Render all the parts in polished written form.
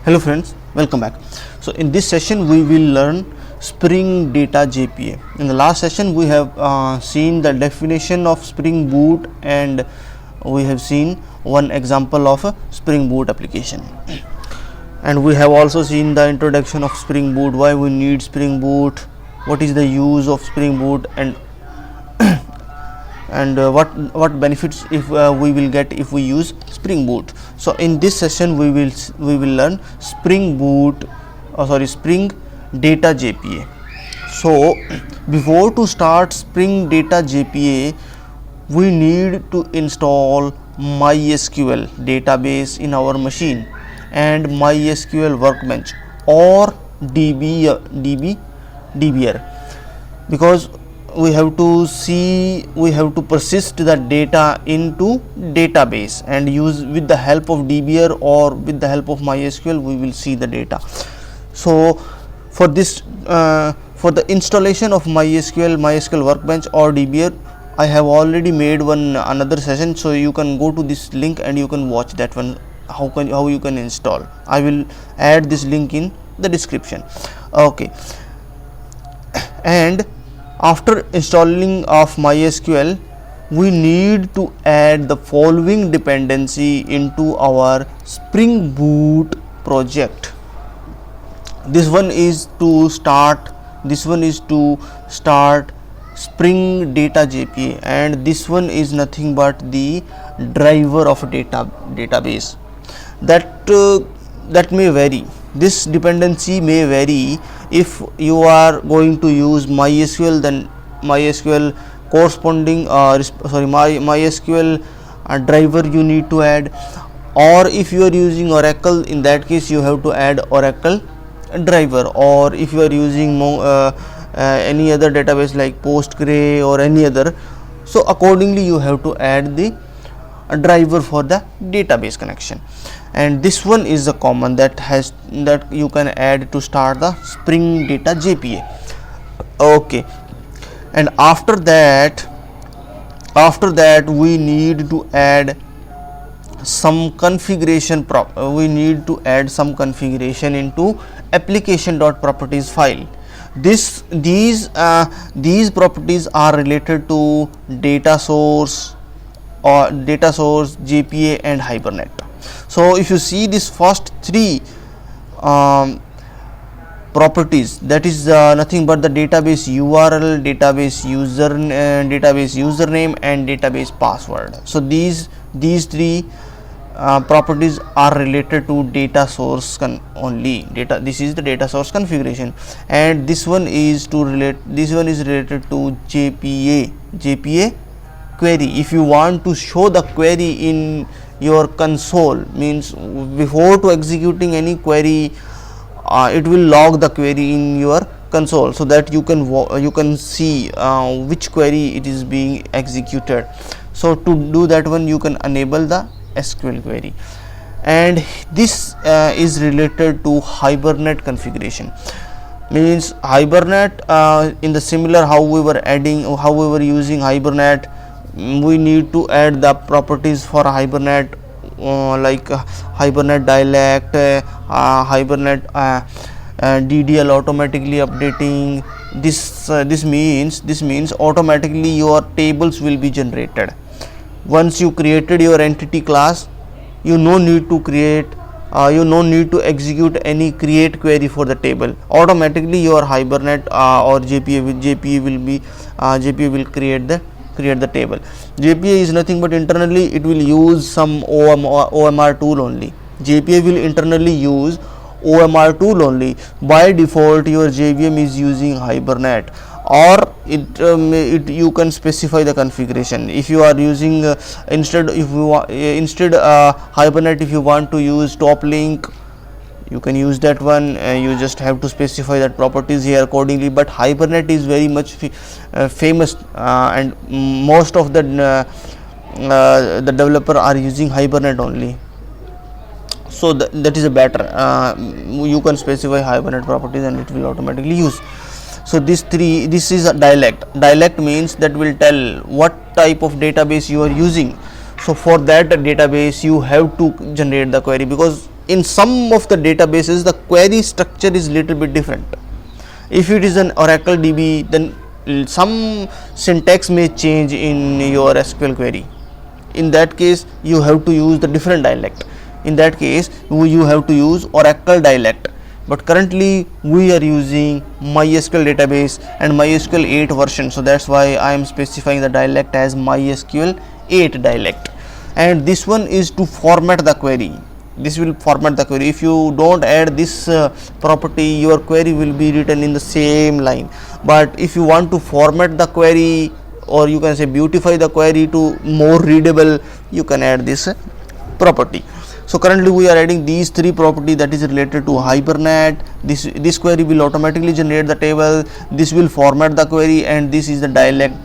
Hello friends, welcome back. So in this session we will learn Spring Data JPA. In the last session we have seen the definition of Spring Boot and we have seen one example of a Spring Boot application. And we have also seen the introduction of Spring Boot, why we need Spring Boot, what is the use of Spring Boot, and what benefits if we will get if we use Spring Boot. So in this session we will learn Spring Data JPA. So before to start Spring Data JPA, we need to install MySQL database in our machine and MySQL Workbench or DBR, because we have to persist the data into database and use with the help of DBR or with the help of MySQL we will see the data. So for this for the installation of MySQL Workbench or DBR, I have already made another session, so you can go to this link and you can watch that one, how you can install. I will add this link in the description. Okay, and after installing of MySQL, we need to add the following dependency into our Spring Boot project. This one is to start Spring Data JPA, and this one is nothing but the driver of database. That may vary. This dependency may vary. If you are going to use MySQL, then MySQL corresponding MySQL driver you need to add, or if you are using Oracle, in that case you have to add Oracle driver, or if you are using any other database like Postgre or any other, so accordingly you have to add the driver for the database connection. And this one is the common that you can add to start the Spring Data JPA. Okay, and after that we need to add some configuration into application.properties file. These properties are related to data source, JPA and Hibernate. So if you see this first three properties, that is nothing but the database URL, database username and database password. So these three properties are related to data source only. This is the data source configuration, and this one is related to JPA query. If you want to show the query in your console, means before to executing any query, it will log the query in your console, so that you can see which query it is being executed. So to do that one, you can enable the SQL query, and this is related to Hibernate configuration. Means Hibernate, in the similar how we were using Hibernate, we need to add the properties for Hibernate, like Hibernate dialect, Hibernate DDL automatically updating. This means automatically your tables will be generated. Once you created your entity class, you no need to execute any create query for the table. Automatically your Hibernate or JPA will create the table. JPA is nothing but internally it will use some OMR tool only. JPA will internally use OMR tool only. By default your JVM is using Hibernate, or you can specify the configuration. If you are using instead Hibernate, if you want to use top link, you can use that one. You just have to specify that properties here accordingly. But Hibernate is very much famous, and most of the developer are using Hibernate only. So that is a better. You can specify Hibernate properties and it will automatically use. So this is a dialect. Dialect means that will tell what type of database you are using. So for that database you have to generate the query, because in some of the databases the query structure is little bit different. If it is an Oracle DB, then some syntax may change in your SQL query. In that case you have to use the different dialect. In that case you have to use Oracle dialect, but currently we are using MySQL database and MySQL 8 version, so that's why I am specifying the dialect as MySQL 8 dialect. And this one is to format the query. This will format the query. If you don't add this property, your query will be written in the same line. But if you want to format the query, or you can say beautify the query to more readable, you can add this property. So currently we are adding these three properties that is related to Hibernate. This query will automatically generate the table, this will format the query, and this is the dialect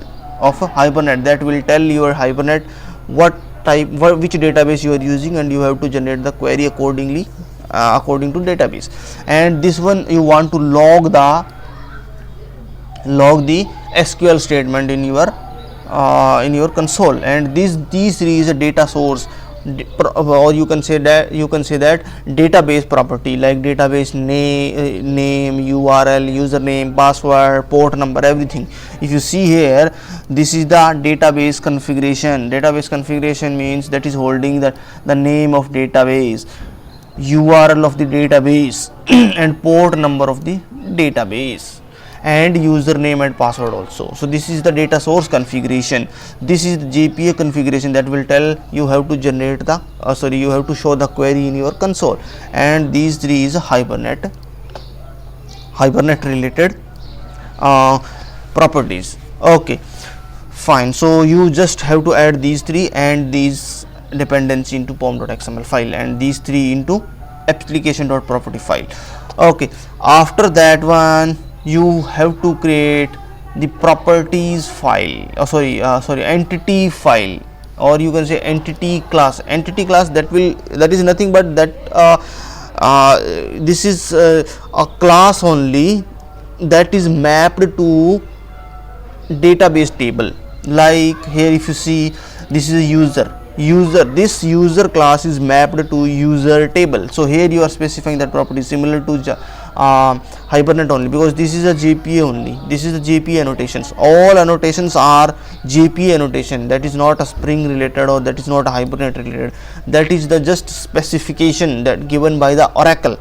of Hibernate that will tell your Hibernate what type, which database you are using, and you have to generate the query accordingly according to database. And this one you want to log the SQL statement in your console, and these three is a data source, or you can say that database property like database name, URL, username, password, port number, everything. If you see here, this is the database configuration. Database configuration means that is holding the name of database, URL of the database and port number of the database, and username and password also. So this is the data source configuration. This is the JPA configuration that will tell you have to generate the you have to show the query in your console. And these three is Hibernate related properties. Okay, fine. So you just have to add these three and these dependency into pom.xml file, and these three into application.property file. Okay, after that one you have to create the properties file, entity file, or you can say entity class. That is nothing but that this is a class only that is mapped to database table. Like here, if you see, this is a user. This user class is mapped to user table. So here you are specifying that property similar to Hibernate only, because this is a JPA only. This is the JPA annotations. All annotations are JPA annotation. That is not a Spring related, or that is not a Hibernate related. That is the just specification that given by the Oracle.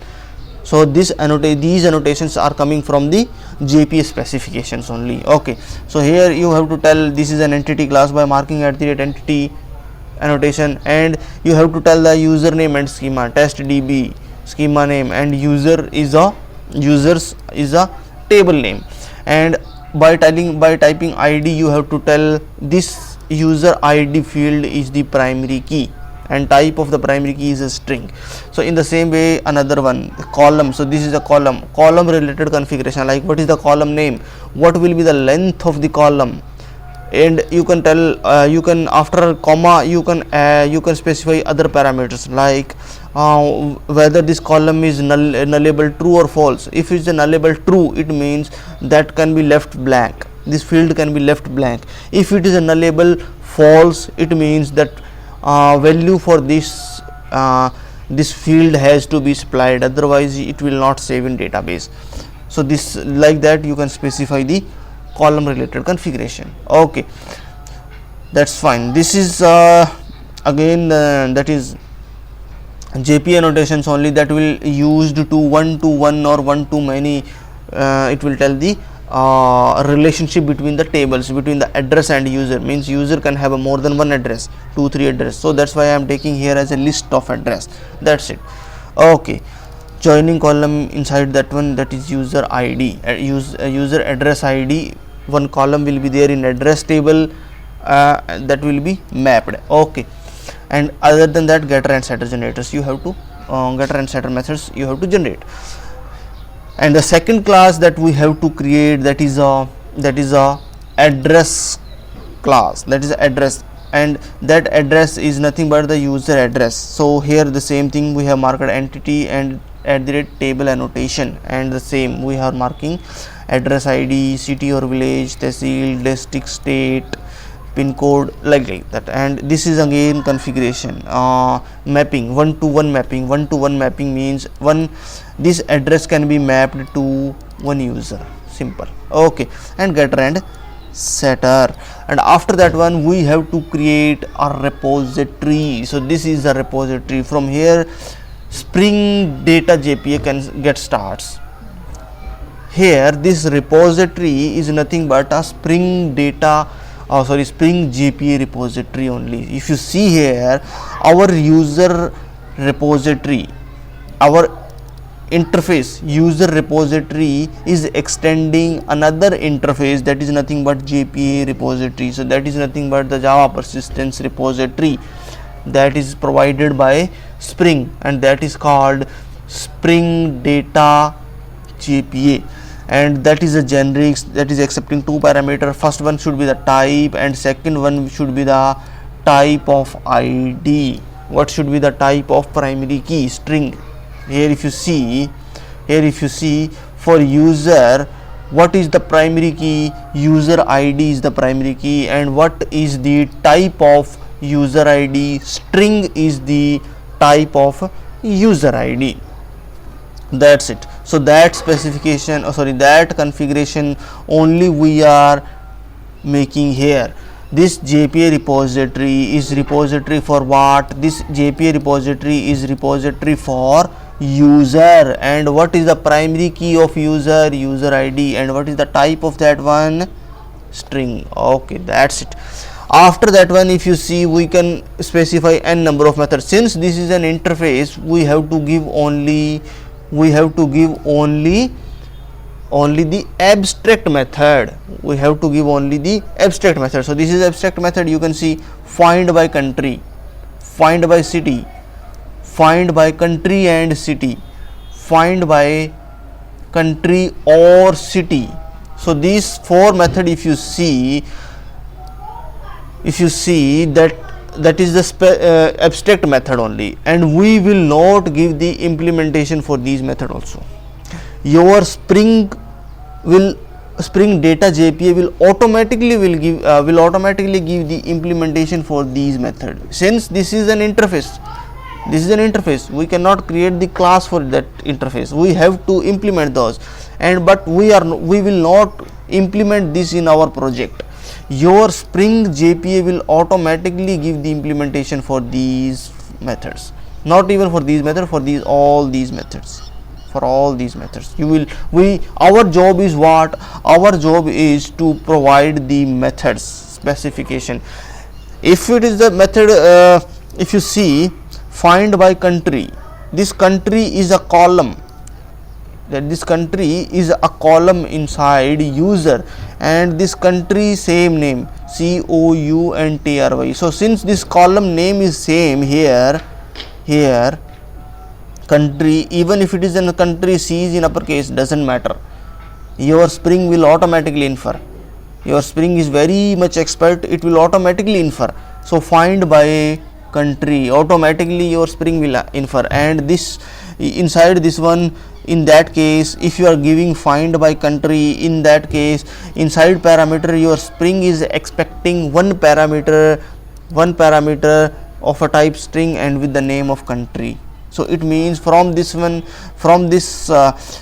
So these annotations are coming from the JPA specifications only. Okay, so here you have to tell this is an entity class by marking @entity annotation, and you have to tell the username and schema, testdb schema name, and users is a table name. And by typing ID, you have to tell this user ID field is the primary key, and type of the primary key is a string. So in the same way, another one, column. So this is a column related configuration, like what is the column name, what will be the length of the column, and you can tell you can, after a comma, you can specify other parameters like whether this column is nullable true or false. If it is a nullable true, it means that can be left blank, this field can be left blank. If it is a nullable false, it means that value for this field has to be supplied, otherwise it will not save in database. So this, like that, you can specify the column related configuration. Okay, that's fine. This is again that is JPA annotations only, that will used to one to one or one to many. It will tell the relationship between the tables, between the address and user. Means user can have a more than one address, 2, 3 address. So that's why I am taking here as a list of address. That's it. Okay, joining column inside that one, that is user ID, user address ID. One column will be there in address table that will be mapped. Okay, and other than that, getter and setter generators you have to getter and setter methods you have to generate. And the second class that we have to create, that is a address class, that is address, and that address is nothing but the user address. So here the same thing, we have marked entity and @table annotation, and the same we are marking address ID, city or village, tehsil, district, state, pin code, like that. And this is again configuration, mapping, one-to-one mapping. One-to-one mapping means this address can be mapped to one user, simple. Okay, and getter and setter. And after that one, we have to create a repository. So this is the repository. From here Spring Data JPA can get starts. Here this repository is nothing but a Spring JPA repository only. If you see here, our user repository, our interface user repository is extending another interface, that is nothing but JPA repository. So that is nothing but the Java persistence repository that is provided by Spring, and that is called Spring Data JPA. And that is a generic, that is accepting two parameters. First one should be the type, and second one should be the type of ID. What should be the type of primary key? String. Here if you see for user, what is the primary key? User ID is the primary key. And what is the type of user ID? String is the type of user ID. That's it. So that specification, that configuration only we are making here. This JPA repository is repository for what? This JPA repository is repository for user. And what is the primary key of user? User ID. And what is the type of that one? String. Okay, that's it. After that one, if you see, we can specify n number of methods. Since this is an interface, we have to give only the abstract method. We have to give only the abstract method. So this is abstract method. You can see find by country, find by city, find by country and city, find by country or city. So these four method, if you see that is the abstract method only, and we will not give the implementation for these method also. Your Spring Data JPA will automatically give the implementation for these methods. Since this is an interface, we cannot create the class for that interface. We have to implement those, but we will not implement this in our project. Your Spring JPA will automatically give the implementation for these methods. Not even for these methods, for all these methods. For all these methods, our job is what? Our job is to provide the methods specification. If it is the method, if you see find by country, this country is a column. That this country is a column inside user, and this country same name, COUNTRY. So since this column name is same here country, even if it is in a country C is in uppercase, doesn't matter. Your Spring will automatically infer. Your Spring is very much expert, it will automatically infer. So find by country, automatically your Spring will infer. And this inside this one, in that case, if you are giving find by country, in that case inside parameter your Spring is expecting one parameter of a type string and with the name of country. So it means from this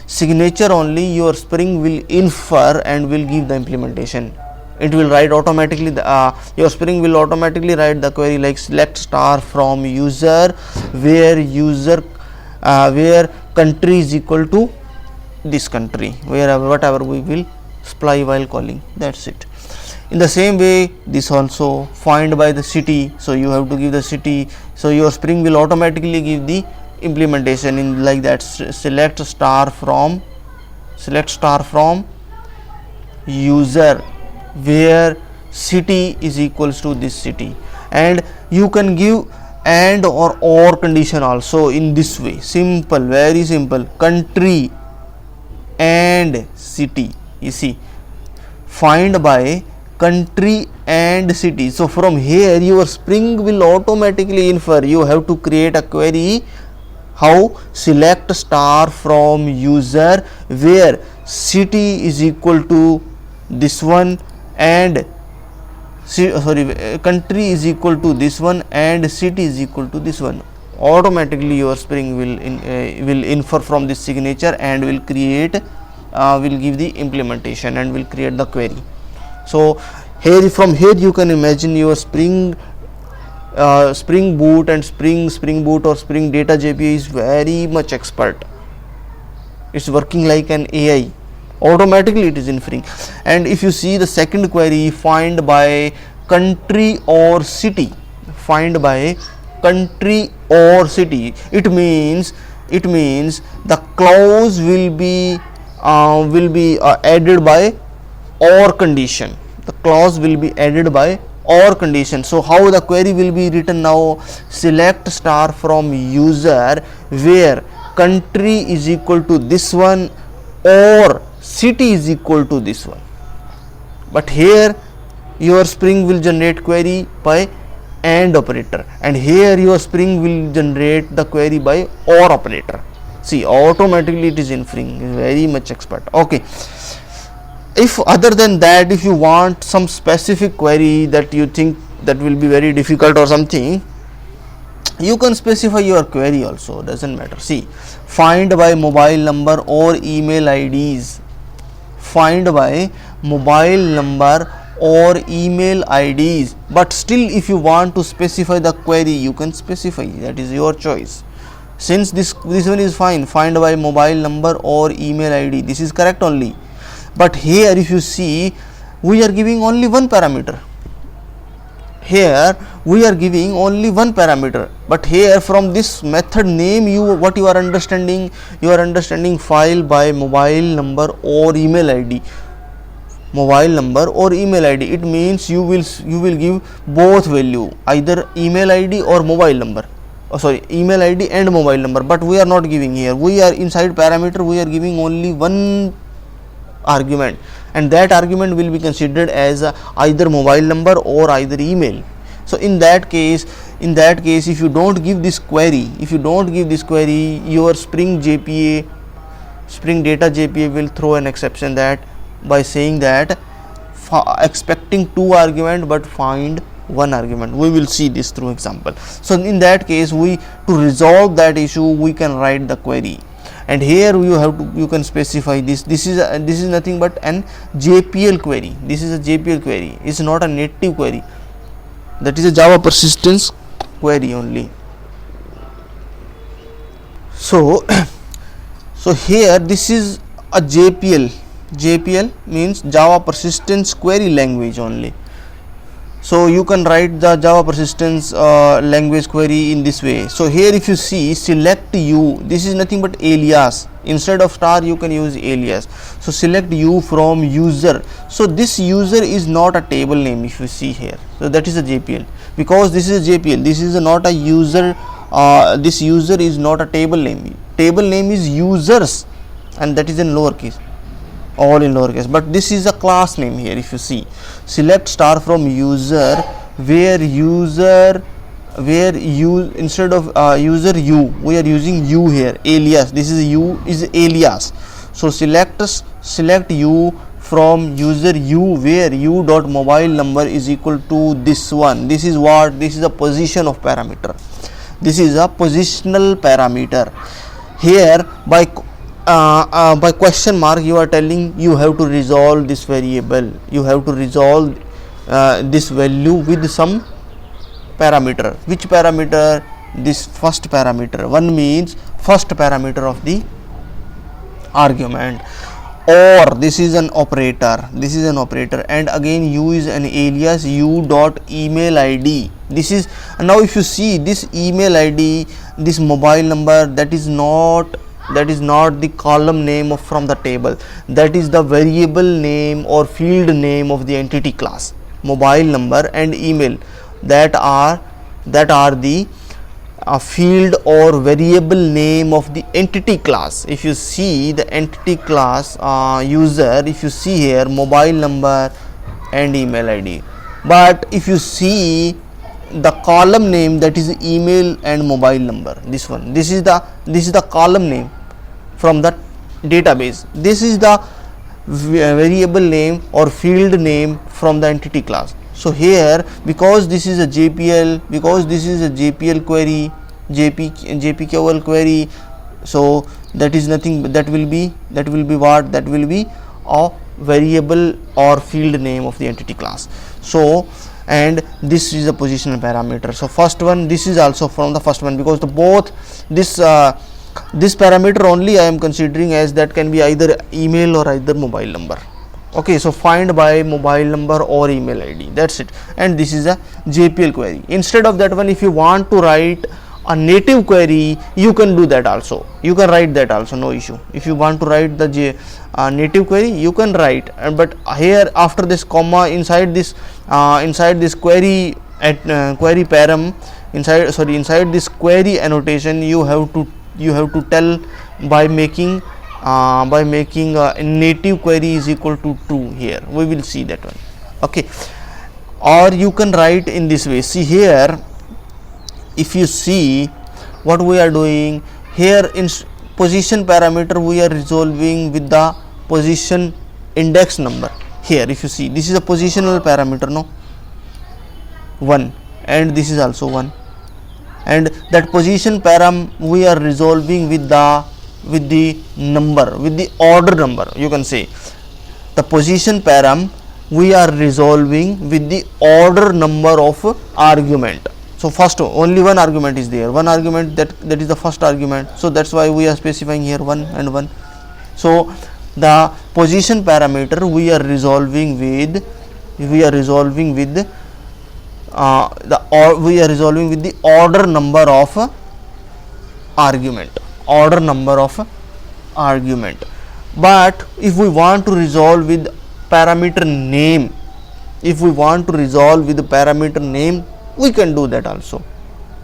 signature only your Spring will infer and will give the implementation. It will write automatically your Spring will automatically write the query like select star from user where country is equal to this country, whatever we will supply while calling. That's it. In the same way, this also find by the city, so you have to give the city. So your Spring will automatically give the implementation in like that, select star from user where city is equals to this city. And you can give and or condition also in this way. Simple, very simple. Country and city. You see, find by country and city. So from here your Spring will automatically infer. You have to create a query. How? Select star from user where city is equal to this one and country is equal to this one and city is equal to this one, automatically your Spring will infer from this signature and will create will give the implementation and will create the query. So here, from here you can imagine your Springboot and Springboot or Spring Data JPA is very much expert. It's working like an AI, automatically it is inferring. And if you see the second query, find by country or city, find by country or city, it means the clause will be added by or condition. The clause will be added by or condition. So how the query will be written now? Select star from user where country is equal to this one or city is equal to this one. But here your Spring will generate query by AND operator, and here your Spring will generate the query by OR operator. See, automatically it is inferring, very much expert. Okay, if other than that, if you want some specific query that you think that will be very difficult or something, you can specify your query also, doesn't matter. See, find by mobile number or email IDs, find by mobile number or email IDs, but still if you want to specify the query, you can specify, that is your choice. Since this one is fine, find by mobile number or email ID, this is correct only. But here if you see, we are giving only one parameter. Here we are giving only one parameter, but here from this method name, what you are understanding? You are understanding file by mobile number or email ID. Mobile number or email ID, it means you will give both value, either email ID or mobile number. Email ID and mobile number, but we are not giving here. We are inside parameter, we are giving only one argument, and that argument will be considered as either mobile number or either email. So in that case, if you don't give this query, your Spring Data JPA will throw an exception, that by saying that expecting two argument but find one argument. We will see this through example. So in that case, to resolve that issue, we can write the query, and here you can specify this. This is nothing but an JPL query. This is a JPL query. It's not a native query. That is a Java persistence query only. So here this is a JPL. JPL means Java persistence query language only. So you can write the Java persistence language query in this way. So here if you see, select U, this is nothing but alias. Instead of star you can use alias. So select U from user. So this user is not a table name, if you see here. So that is a JPL, because this is a JPL, this is not a user. This user is not a table name. Table name is users, and that is in lowercase, all in lowercase, but this is a class name here. If you see, select star from user where instead of user U, we are using U here, alias. This is U is alias. So select U from user U where U dot mobile number is equal to this one. This is what? This is a position of parameter. This is a positional parameter. Here by question mark, you are telling you have to resolve this variable, you have to resolve this value with some parameter. Which parameter? This first parameter. One means first parameter of the argument, or this is an operator. This is an operator, and again U is an alias, U dot email ID. This is, now if you see this email ID, this mobile number, that is not the column name from the table, that is the variable name or field name of the entity class. Mobile number and email, that are the field or variable name of the entity class. If you see the entity class user, if you see here mobile number and email ID, but if you see the column name, that is email and mobile number, this one, this is the column name from the database. This is the variable name or field name from the entity class. So here, because this is a JPL, because this is a JPL query, JPQL query, so that is nothing, that will be what, that will be a variable or field name of the entity class. So and this is a positional parameter. So first one, this is also from the first one, because the both this parameter only I am considering as that can be either email or either mobile number. Okay, so find by mobile number or email ID, that's it. And this is a JPL query. Instead of that one, if you want to write a native query, you can do that also, you can write that also, no issue. If you want to write the native query, you can write, but here after this comma inside this query at query param, inside this query annotation, you have to tell by making native query is equal to true. Here we will see that one. Okay, or you can write in this way. See here, if you see what we are doing here, in position parameter we are resolving with the position index number. Here if you see, this is a positional parameter, no, 1, and this is also 1, and that position param we are resolving with the number, with the order number. You can say the position param we are resolving with the order number of argument. So first only one argument is there, one argument, that is the first argument, so that's why we are specifying here 1 and 1. So the position parameter we are resolving with the order number of argument. But if we want to resolve with parameter name, we can do that also.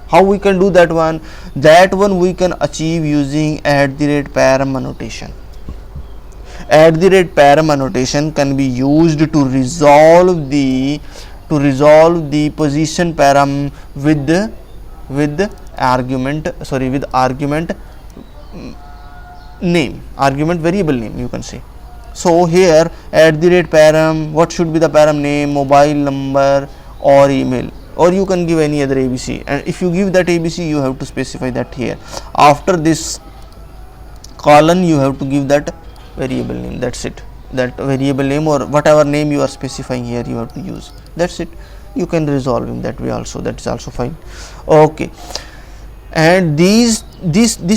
How we can do that one? That one we can achieve using @param annotation. @param annotation can be used to resolve the position param with argument name, argument variable name, you can say. So here @param, what should be the param name? Mobile number or email, or you can give any other ABC, and if you give that ABC, you have to specify that here. After this colon, you have to give that variable name, that's it. That variable name or whatever name you are specifying here, you have to use, that's it. You can resolve in that way also, that is also fine. Okay, and this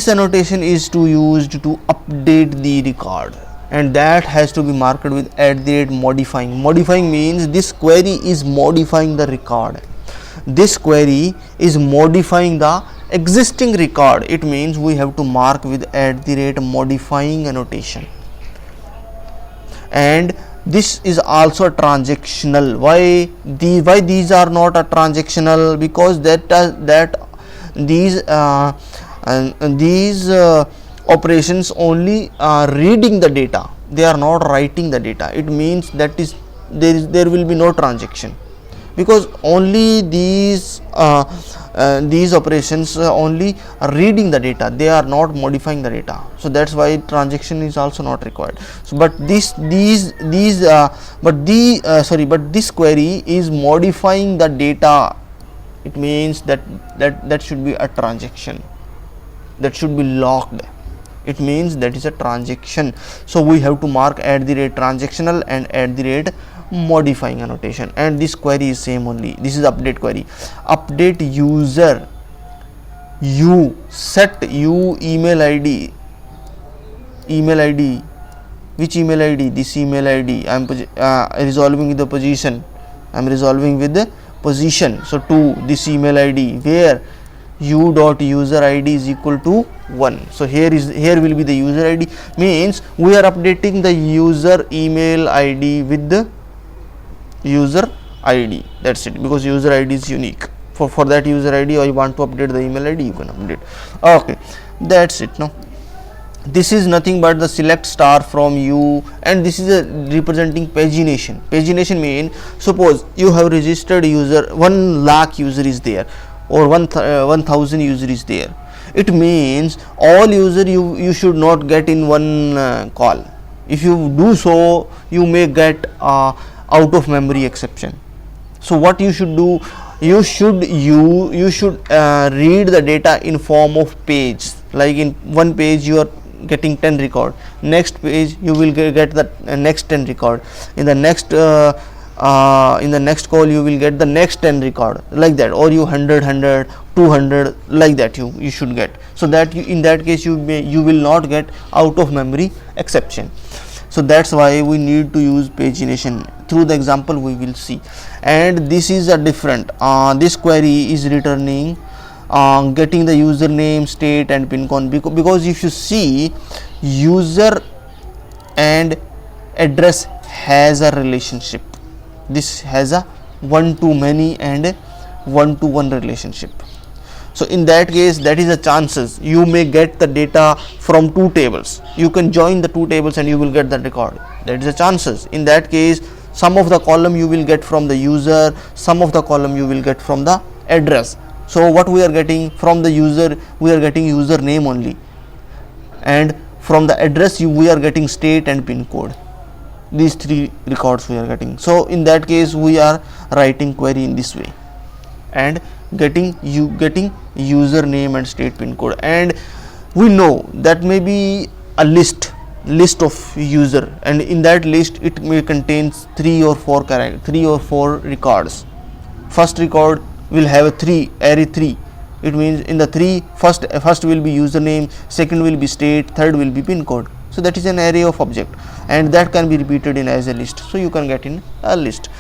annotation is used to update the record, and that has to be marked with @modifying. Modifying means this query is modifying the record. This query is modifying the existing record. It means we have to mark with @modifying annotation. And this is also transactional. Why these are not a transactional? Because these operations only are reading the data, they are not writing the data. It means that there will be no transaction, because only these operations only are reading the data, they are not modifying the data. So that's why transaction is also not required. So but this query is modifying the data. It means that should be a transaction, that should be locked. It means that is a transaction. So we have to mark @transactional and @modifying annotation. And this query is same only. This is update query. Update user, you set email ID. Which email ID? This email ID. I am resolving with the position. So to this email ID, where u.user ID is equal to 1. So here will be the user ID, means we are updating the user email ID with the user ID, that's it, because user ID is unique. For that user ID, or you want to update the email ID, you can update. Okay, that's it. Now this is nothing but the select star from you, and this is representing pagination. Pagination means, suppose you have registered user, 1 lakh user is there, or 1000 user is there. It means all user you should not get in one call. If you do so, you may get out of memory exception. So what you should do, you should read the data in form of page. Like in one page you are getting 10 record, next page you will get the next 10 record, in the next call you will get the next 10 record, like that, or you 100 200, like that you should get, so that in that case you will not get out of memory exception. So that's why we need to use pagination. Through the example we will see. And this is a different, this query is returning getting the username, state and pin code, because if you see, user and address has a relationship. This has a one to many and one to one relationship. So in that case, that is the chances you may get the data from two tables. You can join the two tables and you will get the record. That is the chances. In that case, some of the column you will get from the user, some of the column you will get from the address. So what we are getting from the user, we are getting username only, and from the address we are getting state and pin code. These three records we are getting. So in that case we are writing query in this way and getting username and state pin code. And we know that may be a list of user, and in that list it may contains 3 or 4 records. First record will have a array 3. It means in the 3, first will be username, second will be state, third will be pin code. So that is an array of object, and that can be repeated in as a list, so you can get in a list.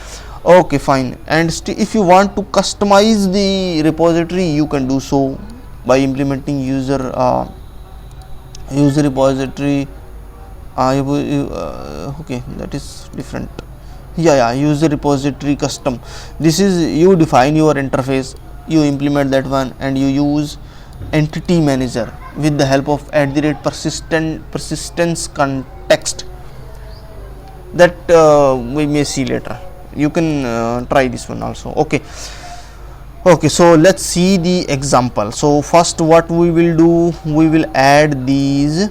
Okay, fine. And if you want to customize the repository, you can do so by implementing user repository. Okay, that is different. User repository custom. This is, you define your interface, you implement that one, and you use entity manager with the help of @persistence context. That we may see later. You can try this one also. Okay, so let's see the example. So first what we will do, we will add these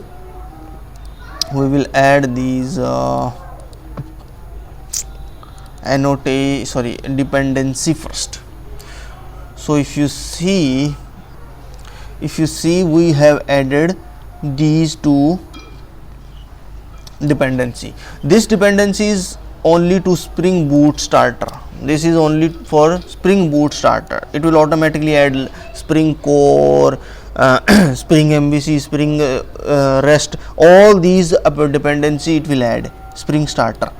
dependency first. So if you see we have added these two dependency. This dependency is only to Springboot starter. This is only for Springboot starter. It will automatically add Spring Core, Spring MVC, Spring REST, all these dependency it will add Spring starter.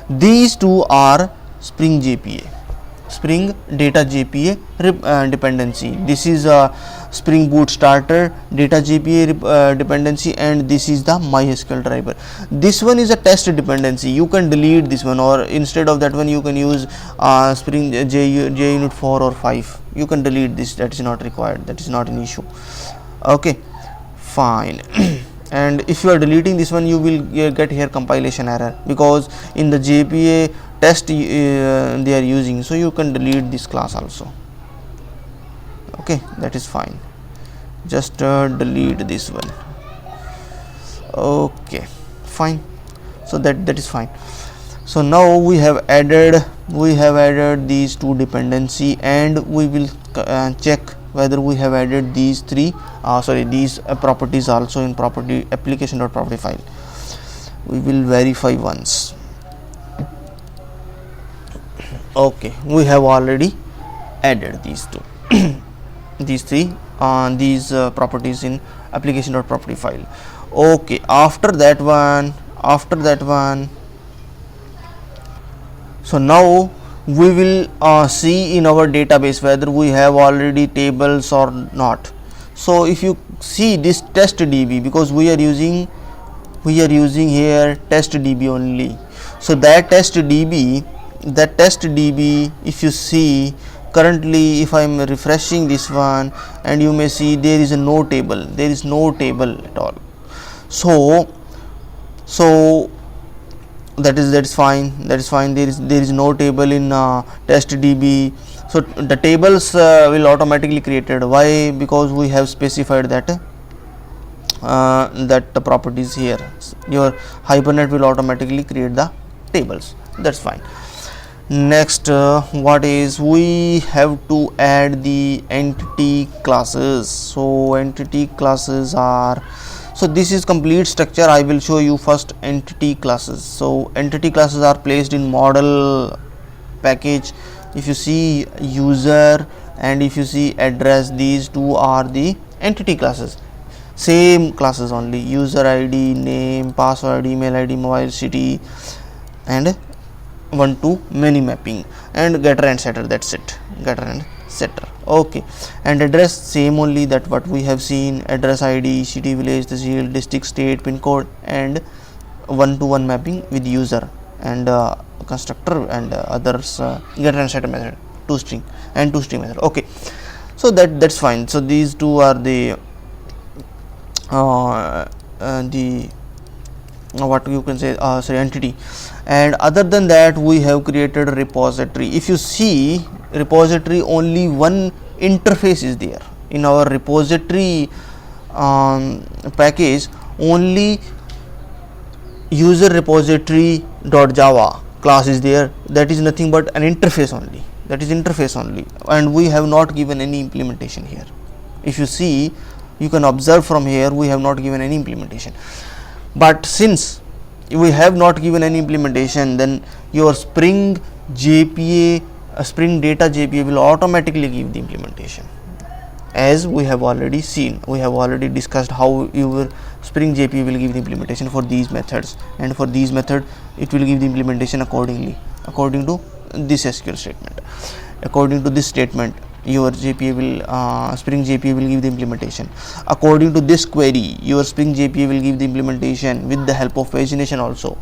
These two are Spring JPA, Spring Data JPA dependency. This is a Springboot starter Data JPA dependency, and this is the MySQL driver. This one is a test dependency. You can delete this one, or instead of that one you can use Spring JUnit 4 or 5. You can delete this. That is not required. That is not an issue. Okay, fine. And if you are deleting this one, you will get here compilation error, because in the JPA test they are using, so you can delete this class also. Okay, that is fine. Just delete this one. Okay, fine. So that is fine. So now we have added these two dependency, and we will check whether we have added these these properties also in property application.property file. We will verify once. Okay, we have already added these two these properties in application.property file. Okay, after that one, so now we will see in our database whether we have already tables or not. So if you see this test DB, because we are using here test DB only. So that test DB, if you see currently, if I am refreshing this one, and you may see there is no table at all. So that is fine. There is no table in test DB. So the tables will automatically created. Why? Because we have specified that the properties here. Your Hibernate will automatically create the tables. That's fine. Next, what is, we have to add the entity classes. So entity classes are, so this is complete structure. I will show you first entity classes. So entity classes are placed in model package. If you see user and if you see address, these two are the entity classes, same classes only, user id, name, password, email id, mobile city, and one to many mapping, and getter and setter, that's it, getter and setter. Okay, and address same only, that what we have seen, address id, city, village, tehsil, district, state, pin code, and one to one mapping with user and constructor and others, getter and setter method, toString and toString method. Okay, so that's fine. So these two are the what you can say, entity. And other than that, we have created a repository. If you see repository, only one interface is there in our repository package. Only user repository.java class is there. That is nothing but an interface only, that is interface only, and we have not given any implementation here. If you see, you can observe from here, we have not given any implementation. But since we have not given any implementation, then your Spring JPA, Spring Data JPA will automatically give the implementation. As we have already seen, we have already discussed how your Spring JPA will give the implementation for these methods, and for these method it will give the implementation accordingly, according to this SQL statement. According to this statement, your JPA will Spring JPA will give the implementation. According to this query, your Spring JPA will give the implementation with the help of pagination also.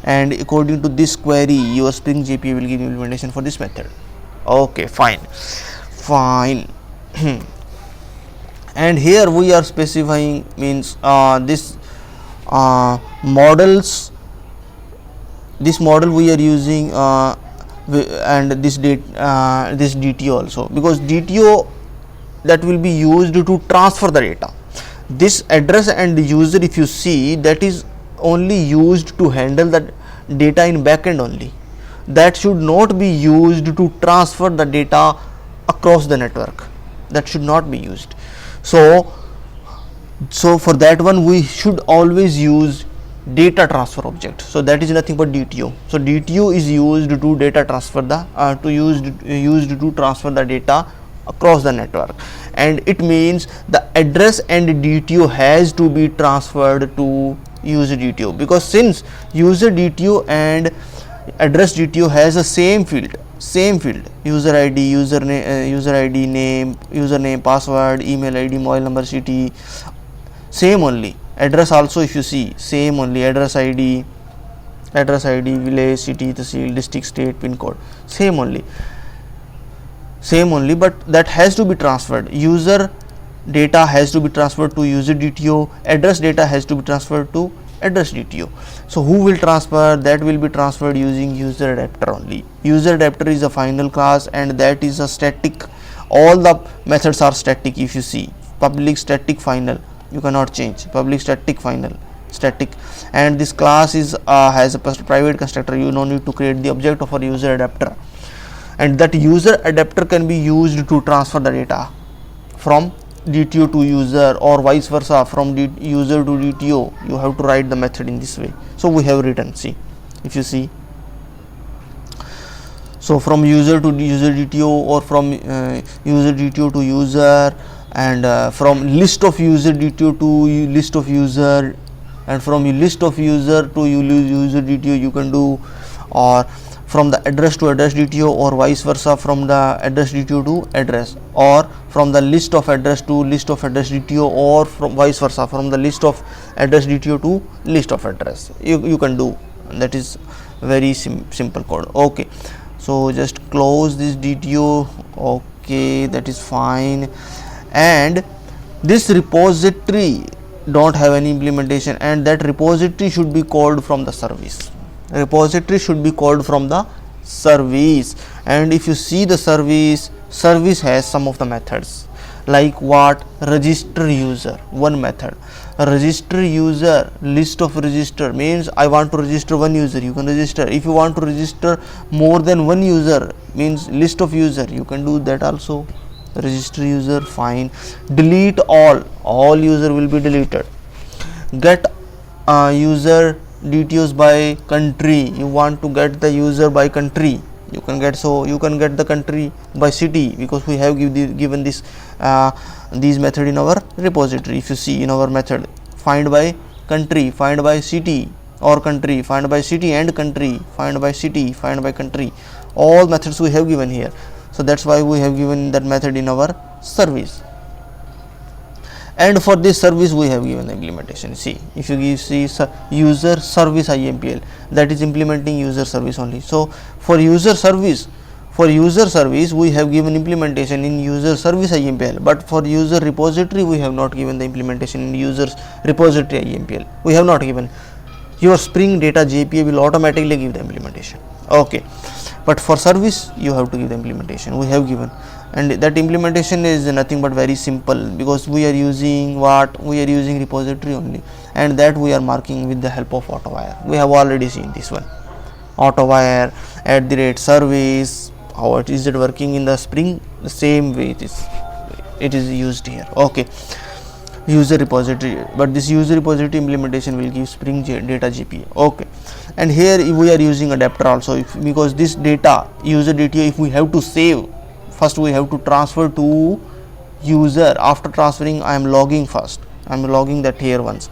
And according to this query, your Spring JPA will give the implementation for this method. Okay, fine. And here we are specifying, means this models, this model we are using, and this this DTO also, because DTO that will be used to transfer the data. This address and user, if you see, that is only used to handle the data in backend only. That should not be used to transfer the data across the network. That should not be used. So for that one, we should always use data transfer object. So that is nothing but DTO. So DTO is used to data transfer the used to transfer the data across the network, and it means the address and DTO has to be transferred to user DTO, because since user DTO and address DTO has the same field, user ID, user ID, name, username, password, email ID, mobile number, city, same only. Address also, if you see, same only, address ID, village, city, tehsil, district, state, pin code, same only, but that has to be transferred. User data has to be transferred to user DTO, address data has to be transferred to address DTO. So who will transfer? That will be transferred using user adapter only. User adapter is a final class, and that is a static. All the methods are static. If you see, public, static, final, you cannot change. Public, static, final, static. And this class is has a private constructor. You don't need to create the object of a user adapter, and that user adapter can be used to transfer the data from DTO to user, or vice versa, from user to DTO. You have to write the method in this way. So we have written, see, if you see, so from user to user DTO, or from user DTO to user, and from list of user DTO to list of user, and from list of user to user DTO you can do, or from the address to address DTO, or vice versa, from the address DTO to address, or from the list of address to list of address DTO, or from vice versa, from the list of address DTO to list of address. You can do. That is very simple code. Okay, so just close this DTO. Okay, that is fine. And this repository don't have any implementation, and that repository should be called from the service. Repository should be called from the service. And if you see the service has some of the methods, like what? Register user, one method. register user, list of register means I want to register one user, you can register. If you want to register more than one user, means list of user, you can do that also. Register user, fine. Delete all user will be deleted. Get user details by country, you want to get the user by country, you can get. So you can get the country by city, because we have given this these method in our repository. If you see in our method, find by country, find by city or country, find by city and country, find by city, find by country, all methods we have given here. So that's why we have given that method in our service. And for this service we have given the implementation. See, if you see user service IMPL, that is implementing user service only. So for user service we have given implementation in user service IMPL, but for user repository we have not given the implementation in users repository IMPL. We have not given. Your Spring Data JPA will automatically give the implementation. Okay, but for service you have to give the implementation. We have given, and that implementation is nothing but very simple, because we are using repository only, and that we are marking with the help of AutoWire. We have already seen this one, AutoWire @service. How is it working in the Spring? The same way it is used here. Okay, user repository, but this user repository implementation will give Spring Data JPA. Okay, and here we are using adapter also, because this data, user data, if we have to save, first we have to transfer to user. After transferring, I am logging first, I am logging that here once,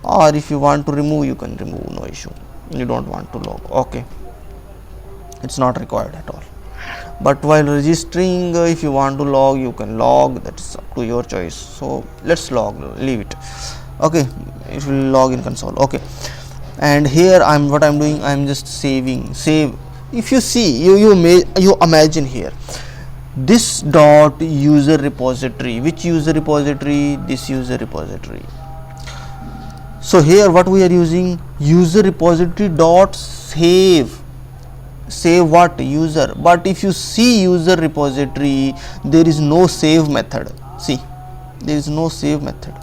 or if you want to remove, you can remove, no issue. You don't want to log, okay, it's not required at all. But while registering, if you want to log, you can log, that's up to your choice. So let's log, leave it. Okay, it will log in console. Okay, and here what I'm doing, I'm just save. If you see, you imagine here, this dot user repository, which user repository? This user repository. So here what we are using, user repository dot save what? User. But if you see user repository, there is no save method. See, there is no save method.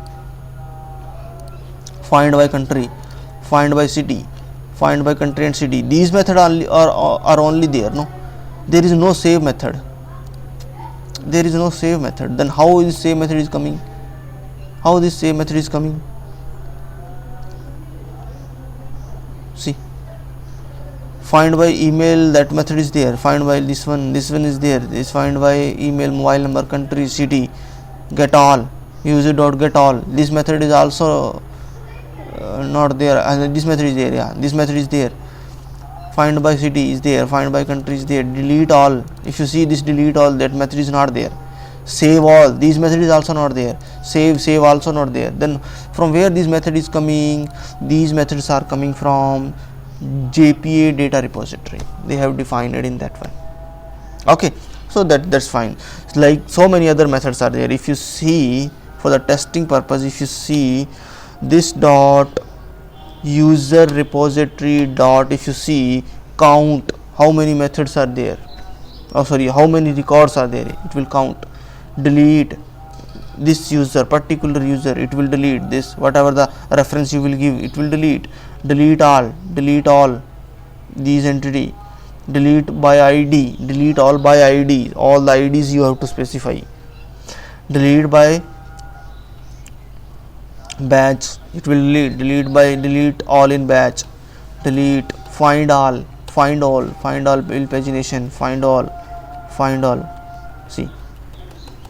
Find by country, find by city, find by country and city, these methods are only there. No, there is no save method. There is no save method. Then how this save method is coming? How this save method is coming? See, find by email, that method is there. Find by this one is there. This find by email, mobile number, country, city, get all, user dot get all. This method is also not there, and this method is there. Yeah, this method is there. Find by city is there, find by country is there. Delete all, if you see this delete all, that method is not there. Save all, these method is also not there. Save also not there. Then from where this method is coming? These methods are coming from JPA data repository. They have defined it in that one. Okay, so that's fine. It's like so many other methods are there. If you see, for the testing purpose, if you see this dot user repository dot, if you see, count how many methods are there, how many records are there, it will count. Delete this user, particular user, it will delete this, whatever the reference you will give, it will delete. Delete all these entity. Delete by ID, delete all by ID, all the IDs you have to specify. Delete by batch, it will delete all in batch. Delete, find all will pagination, find all. See,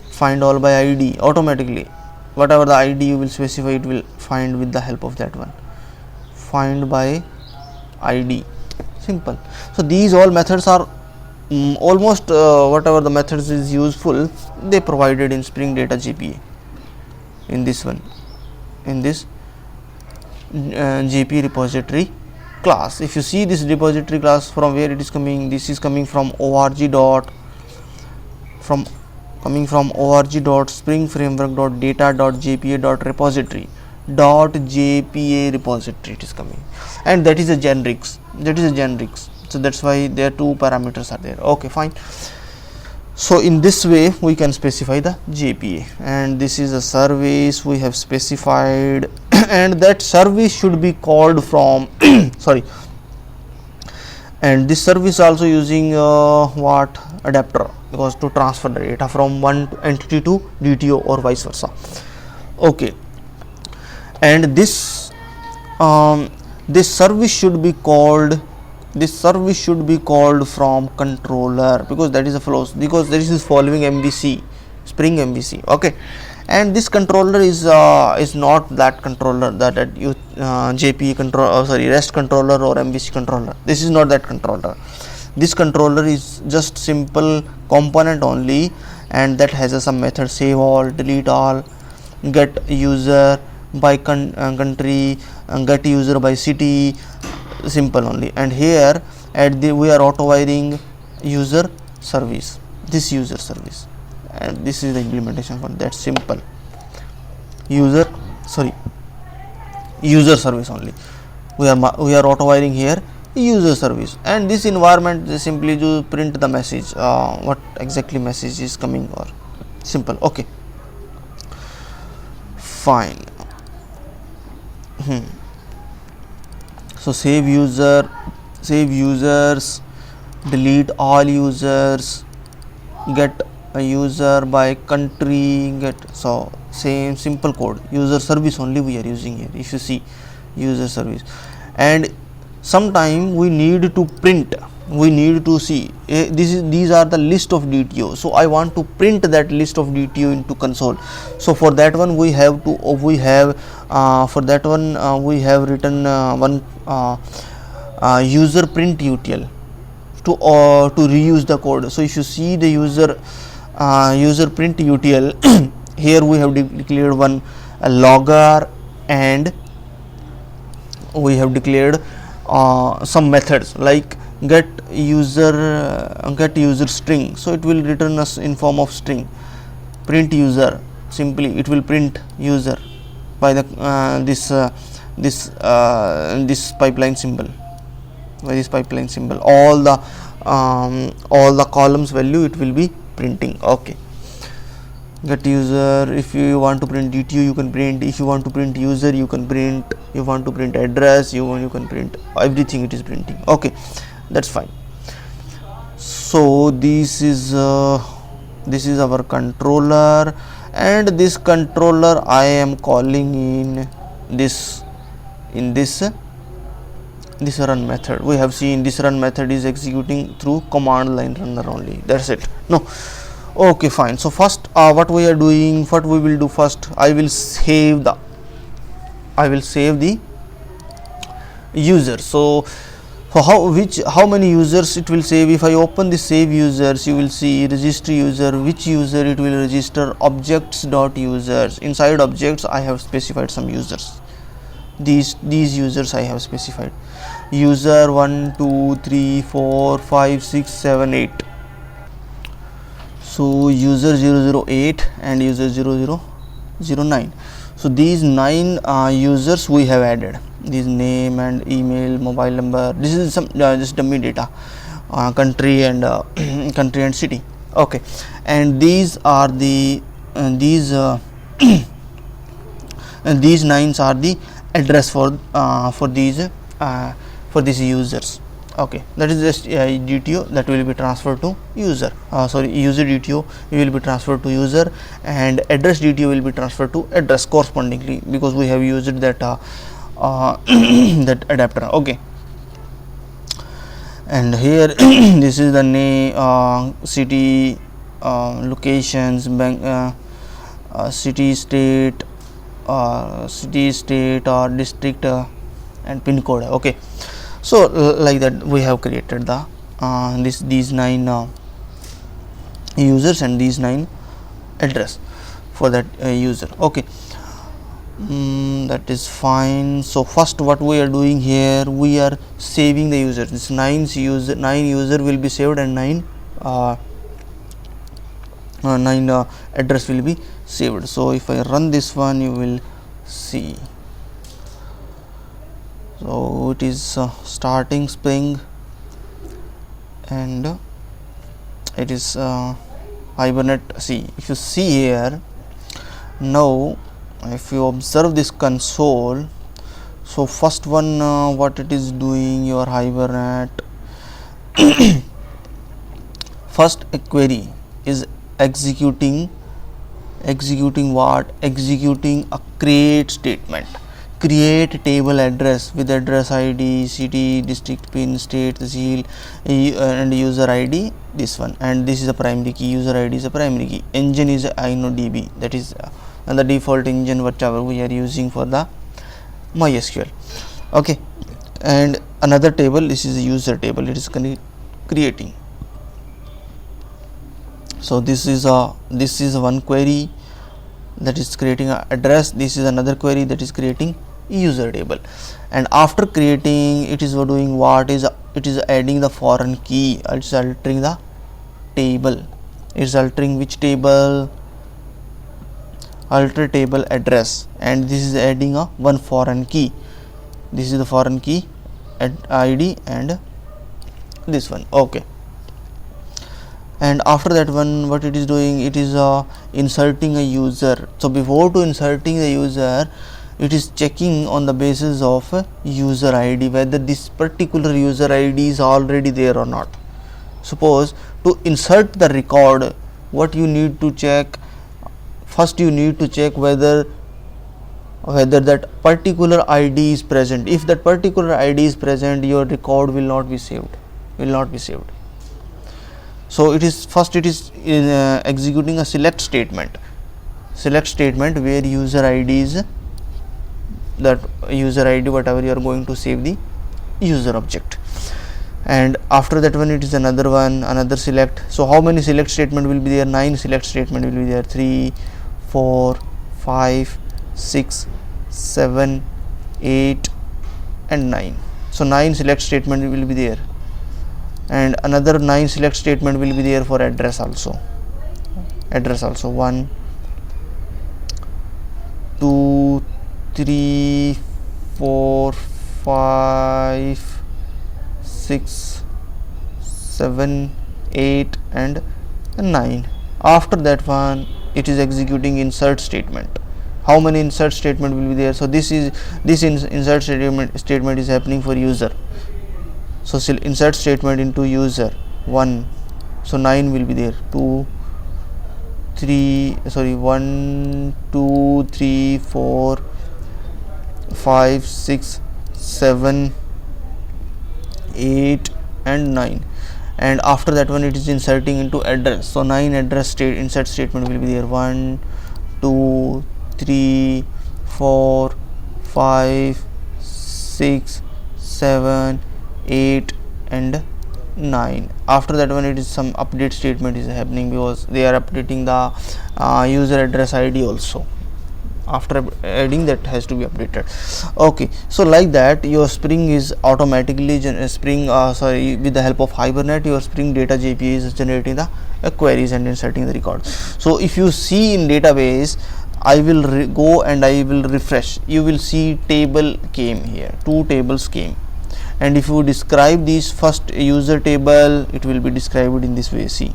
find all by ID, automatically whatever the ID you will specify, it will find with the help of that one. Find by ID, simple. So these all methods are almost whatever the methods is useful, they provided in Spring Data JPA, in this one, in this JPA repository class. If you see this repository class, from where it is coming, this is coming from org.springframework.data.jpa.repository .jpa repository it is coming, and that is a generics. So that's why there two parameters are there. Okay, fine. So in this way we can specify the JPA, and this is a service we have specified and that service should be called from sorry, and this service also using what adapter, because to transfer the data from one entity to DTO or vice versa. Okay, and this this service should be called from controller, because that is a flow, because this is following MVC, Spring MVC. Okay, and this controller is not that controller that you JPA control, sorry, REST controller or MVC controller. This is not that controller. This controller is just simple component only, and that has some method: save all, delete all, get user by country, get user by city, simple only. And here we are auto wiring user service, this user service, and this is the implementation for that simple user service only. We are auto wiring here user service, and this environment is simply to print the message, what exactly message is coming, or simple. Okay, fine. So save users, delete all users, get a user by country, get, so same simple code, user service only we are using here. If you see user service, and sometime we need to print, we need to see these are the list of DTO, so I want to print that list of DTO into console. So for that one we have written one user print util to reuse the code. So if you see the user print util here we have declared one logger, and we have declared some methods like get user string, so it will return us in form of string. Print user, simply it will print user by the this pipeline symbol, all the columns value it will be printing. Okay, get user, if you want to print DTO you can print, if you want to print user you can print, you want to print address you can print, everything it is printing. Okay, that's fine. So this is our controller, and this controller I am calling in this run method. We have seen this run method is executing through command line runner only. That's it. No. Okay, fine. So first what we will do first, I will save the user. So for how many users it will save? If I open the save users, you will see register user, which user it will register, objects.users. Inside objects I have specified some users. These users I have specified, user 1 2 3 4 5 6 7 8. So user 008 and user 0009. So these 9 users we have added, this name and email, mobile number. This is some just dummy data, country and country and city. Okay, and these are the these 9s are the address for these users. Okay, that is just DTO that will be transferred to user, user DTO will be transferred to user, and address DTO will be transferred to address correspondingly, because we have used that that adapter. Okay, and here this is the name, city, locations, bank, city, state or district, and pin code. Okay, so like that we have created the these 9 users and these 9 address for that user. Okay, that is fine. So first what we are doing here, we are saving the user. This 9 user will be saved, and 9 address will be saved. So if I run this one, you will see. So it is starting Spring, and it is Hibernate. See, if you see here now, if you observe this console, so first one, what it is doing, your Hibernate first a query is executing what? Executing a create statement. Create table address with address ID, city, district, pin, state, seal, and user ID, this one, and this is a primary key. User ID is a primary key. Engine is InnoDB, that is and the default engine whatever we are using for the MySQL. Okay, and another table, this is a user table, it is creating. So this is one query that is creating an address. This is another query that is creating user table, and after creating, it is doing what? Is it is adding the foreign key. It's altering the table. It's altering which table? Alter table address, and this is adding a one foreign key. This is the foreign key ID and this one. Okay, and after that one, what it is doing? It is inserting a user. So before to inserting the user, it is checking on the basis of user ID whether this particular user ID is already there or not. Suppose to insert the record, what you need to check? First you need to check whether that particular ID is present. If that particular ID is present, your record will not be saved. So it is first executing a select statement where user ID is that user ID whatever you are going to save the user object, and after that one it is another select. So how many select statement will be there? 9 select statement will be there. 3, 4, 5, 6, 7, 8 and 9. So 9 select statement will be there, and another 9 select statement will be there for address also. 1, 2, 3, 4, 5, 6, 7, 8 and 9. After that one, it is executing insert statement. How many insert statement will be there? So this insert statement is happening for user. So insert statement into user 1. So 9 will be there. 1, 2, 3, 4, 5, 6, 7, 8 and 9. And after that one, it is inserting into address. So 9 address insert statement will be there. 1, 2, 3, 4, 5, 6, 7, 8 and 9. After that one, it is some update statement is happening because they are updating the user address ID also. After adding, that has to be updated. Okay, so like that your Spring is automatically with the help of Hibernate, your Spring Data JPA is generating the queries and inserting the records. So if you see in database, I will go and I will refresh. You will see table came here, 2 tables came, and if you describe this first user table, it will be described in this way. See,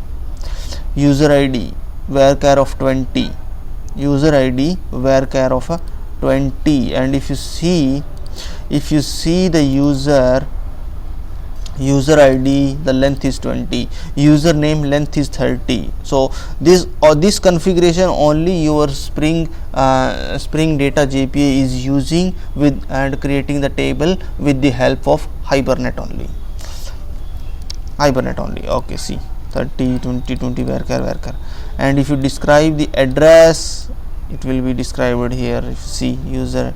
user ID varchar of 20, user ID varchar of 20, and if you see the user ID, the length is 20, username length is 30. So this configuration only your Spring Data JPA is using with and creating the table with the help of Hibernate only. Okay, see, 30, 20, 20 varchar, and if you describe the address, it will be described here. If you see user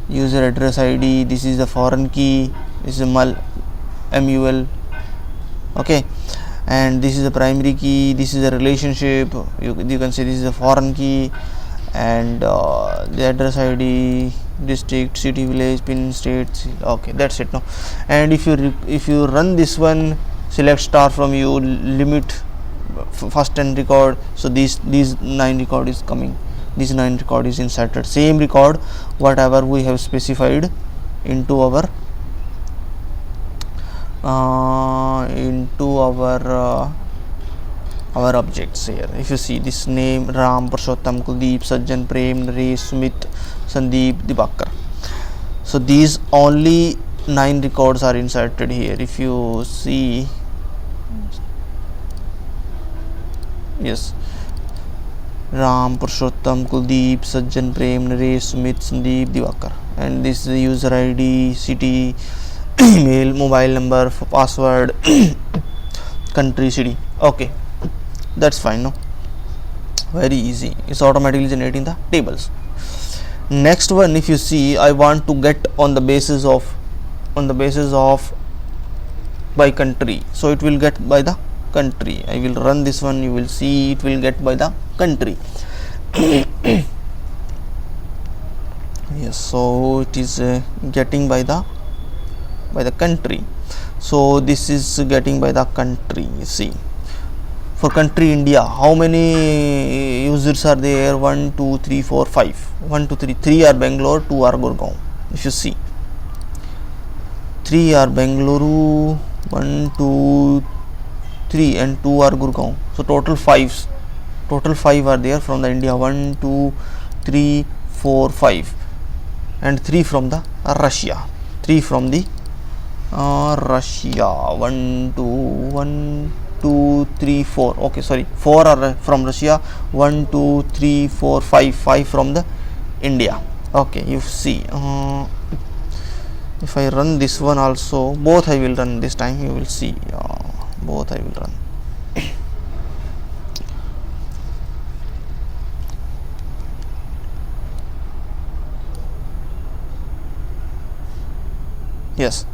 address ID, this is the foreign key, this is mul, okay, and this is the primary key, this is the relationship. You can say this is a foreign key, and the address ID, district, city, village, pin, state. Okay, that's it now. And if you run this one, select star from you, limit first 10 record. So these 9 record is coming. This 9 record is inserted. Same record whatever we have specified into our our objects here. If you see this name, Ram, Purushottam, Kuldeep, Sajjan, Prem, Naresh, Sumit, Sandeep, Dibakar. So these only 9 records are inserted here. If you see, yes, Ram, Purushottam, Kuldeep, Sajjan, Prem, Naresh, Sumit, Sandeep, Dibakar, and this is the user ID, city, email, mobile number, password, country, city. Okay, that's fine. No, very easy. It's automatically generating the tables. Next one, if you see, I want to get on the basis of by country, so it will get by the country. I will run this one, you will see it will get by the country. Yes, so it is getting by the country. So this is getting by the country. See, for country India, how many users are there? 1 2 3 4 5. 1 2 3 3 are Bangalore, 2 are Gurgaon. If you see, 3 are Bengaluru, 1 2 3 and 2 are Gurgaon. So total 5 are there from the India. 1 2 3 4 5 and 3 from the Russia. 3 from the Russia. 1 2 3 4. Okay, sorry, 4 are from Russia. 1 2 3 4 5 from the India. Okay, you see, if I run this one also, both I will run this time, you will see, both I will run. Yes,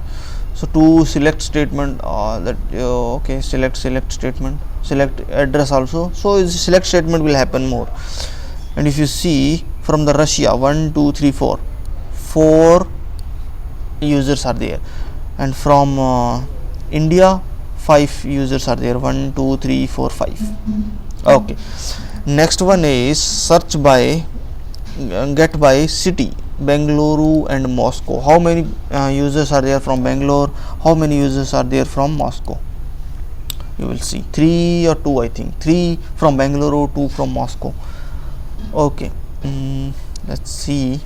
so to select statement, okay, select statement, select address also, so select statement will happen more. And if you see, from the Russia, 1 2 3 4 users are there, and from India 5 users are there. 1 2 3 4 5. Okay, next one is search by get by city, Bengaluru and Moscow. How many users are there from Bangalore? How many users are there from Moscow? You will see 3 or 2, I think 3 from Bangalore, 2 from Moscow. Okay, let's see.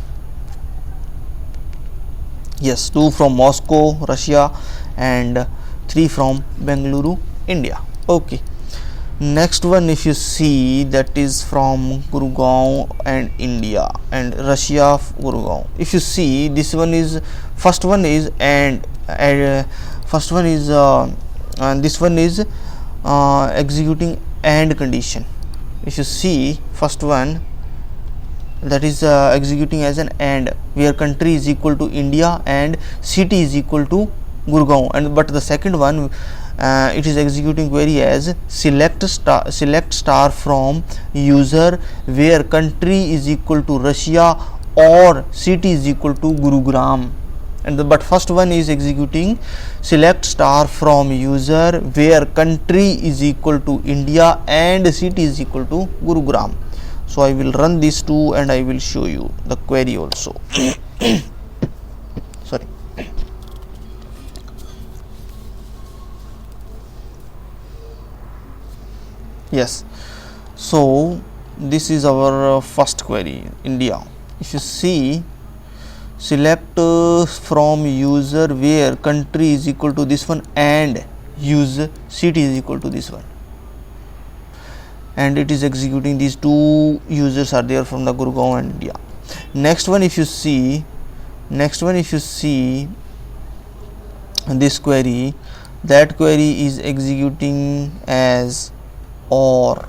Yes, 2 from Moscow, Russia, and 3 from Bengaluru, India. Okay, next one, if you see, that is from Gurgaon and India and Russia, Gurgaon. If you see, this one is first one is and first one is and this one is executing AND condition. If you see, first one, that is executing as an AND, where country is equal to India and city is equal to Gurgaon. And but the second one, it is executing query as select star from user where country is equal to Russia or city is equal to Gurugram. And but first one is executing select star from user where country is equal to India and city is equal to Gurugram. So I will run these two and I will show you the query also. Sorry. Yes, so this is our first query, India. If you see, select from user where country is equal to this one and use city is equal to this one, and it is executing these two users are there from the Gurgaon and India. Next one, if you see, this query, that query is executing as or.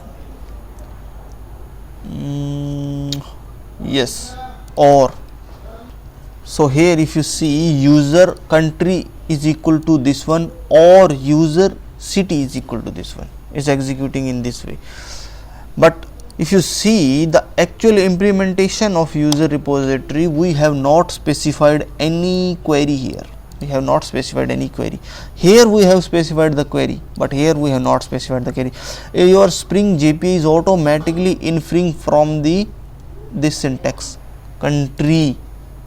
Yes, or. So here if you see, user country is equal to this one or user city is equal to this one, is executing in this way. But if you see the actual implementation of user repository, we have not specified any query here. We have not specified any query. Here we have specified the query, but here we have not specified the query. Your Spring JPA is automatically inferring from this syntax, country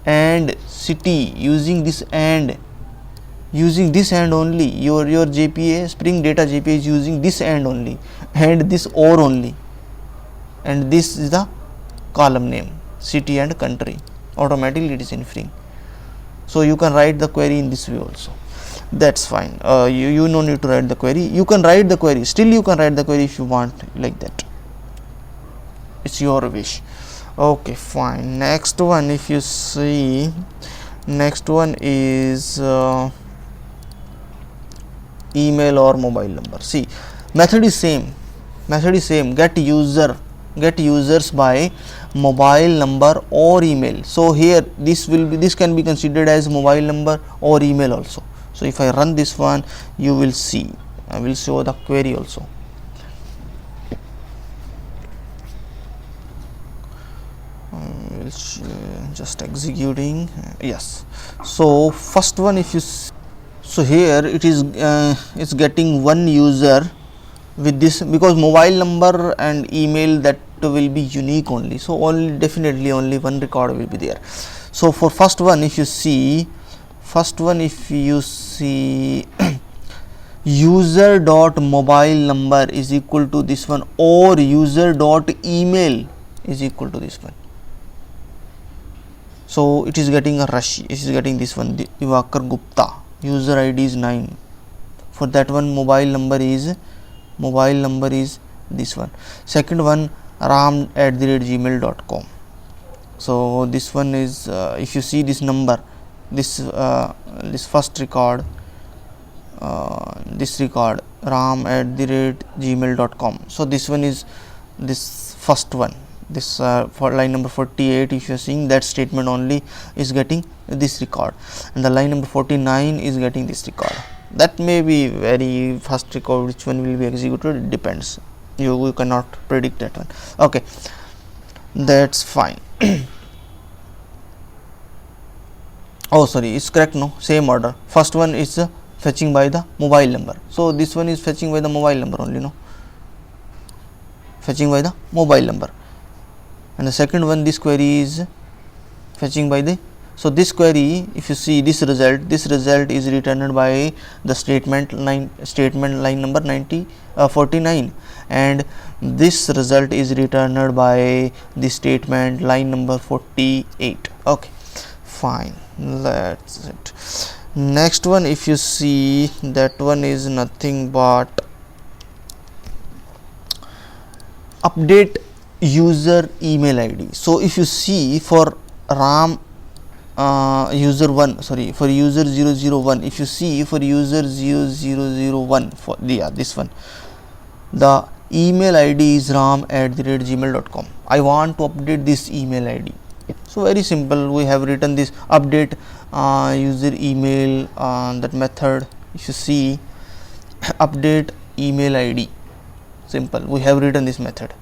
and city, using this and using this and only. Your JPA, Spring Data JPA is using this and only, and this or only, and this is the column name, city and country. Automatically it is inferring. So you can write the query in this way also. That's fine. You no need to write the query. You can write the query. Still you can write the query if you want like that. It's your wish. Okay, fine. Next one, if you see, next one is email or mobile number. See, method is same. Get users by mobile number or email. So here this can be considered as mobile number or email also. So if I run this one, you will see, I will show the query also. Just executing. Yes. So first one, if you so here it is it's getting one user with this, because mobile number and email, that will be unique only. So definitely only one record will be there. So for first one, if you see user dot mobile number is equal to this one, or user dot email is equal to this one. So it is getting a rush. It is getting this one, Divakar Gupta. User ID is 9. For that one, mobile number is this one. Second one, ram@gmail.com. So this one is if you see this number, this first record, this record ram@gmail.com. So this one is this first one. This for line number 48, if you are seeing, that statement only is getting this record, and the line number 49 is getting this record. That may be very first record, which one will be executed, it depends. You cannot predict that one. Okay, that's fine. Oh sorry, it's correct, no, same order. First one is fetching by the mobile number, so this one is fetching by the mobile number only, no, fetching by the mobile number. And the second one, this query is fetching by the, so this query, if you see this result is returned by the statement line number 49, and this result is returned by the statement line number 48. Okay, fine, that's it. Next one, if you see, that one is nothing but update user email ID. So if you see for RAM user 1, sorry, for user 001, if you see for user 0001, for this one, the email ID is ram@gmail.com. I want to update this email ID. So very simple, we have written this update user email, that method. If you see update email ID, simple, we have written this method,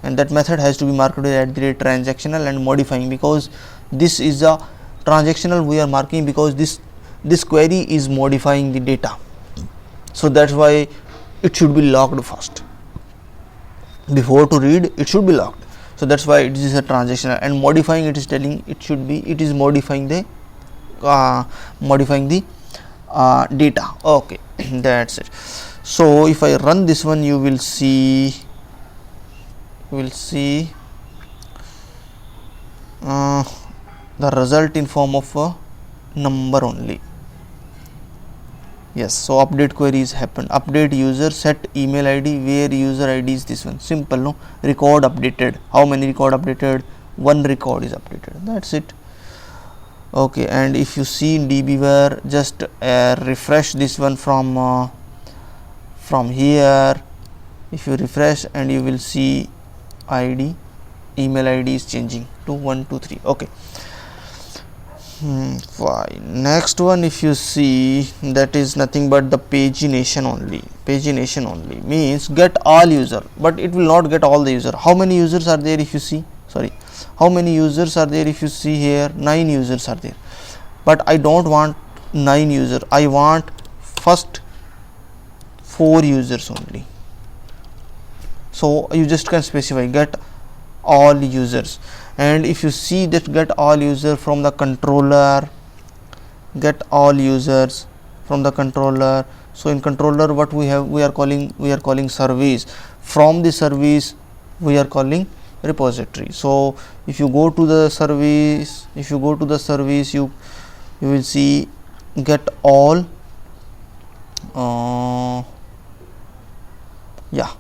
and that method has to be marked with @transactional and modifying, because this is a transactional we are marking, because this query is modifying the data, so that's why it should be logged first. Before to read, it should be logged, so that's why it is a transactional, and modifying, it is telling it is modifying the data. Okay, that's it. So if I run this one, you will see the result in form of a number only. Yes, so update query is happened. Update user, set email ID, where user ID is this one. Simple, no? Record updated. How many record updated? One record is updated. That's it. Okay, and if you see in dbware, just refresh this one from here. If you refresh, and you will see ID, email ID is changing to 123. Okay, fine. Next one, if you see, that is nothing but the pagination only. Pagination only means get all user, but it will not get all the user. How many users are there? If you see, sorry, how many users are there? If you see here, 9 users are there, but I don't want 9 users. I want first 4 users only. So you just can specify get all users, and if you see that get all user from the controller, get all users, from the controller. So in controller what we have, we are calling service. From the service we are calling repository. So if you go to the service, you will see get all yeah,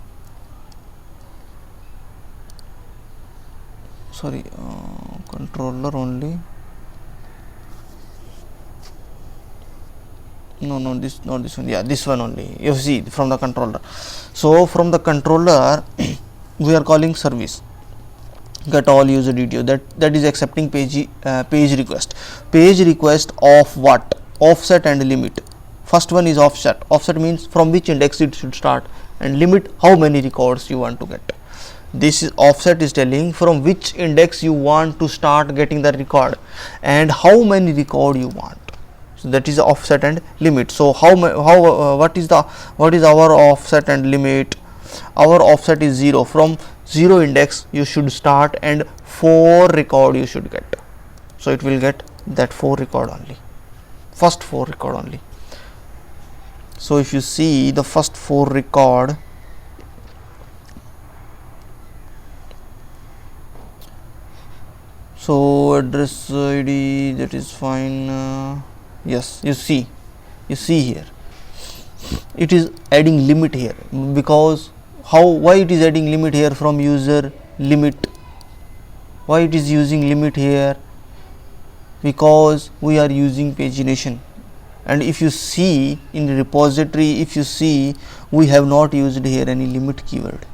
sorry, controller only, no, this, not this one, yeah, this one only, you see from the controller. So from the controller we are calling service get all user detail, that is accepting page request of what, offset and limit. First one is offset. Offset means from which index it should start, and limit how many records you want to get. This is offset is telling from which index you want to start getting the record and how many record you want. So that is offset and limit. So what is our offset and limit? Our offset is 0. From 0 index you should start and 4 record you should get. So it will get that 4 record only, first 4 record only. So if you see the first 4 record, so address ID, that is fine. Yes, you see here it is adding limit here, because why it is adding limit here from user limit, why it is using limit here, because we are using pagination. And if you see in the repository, if you see, we have not used here any limit keyword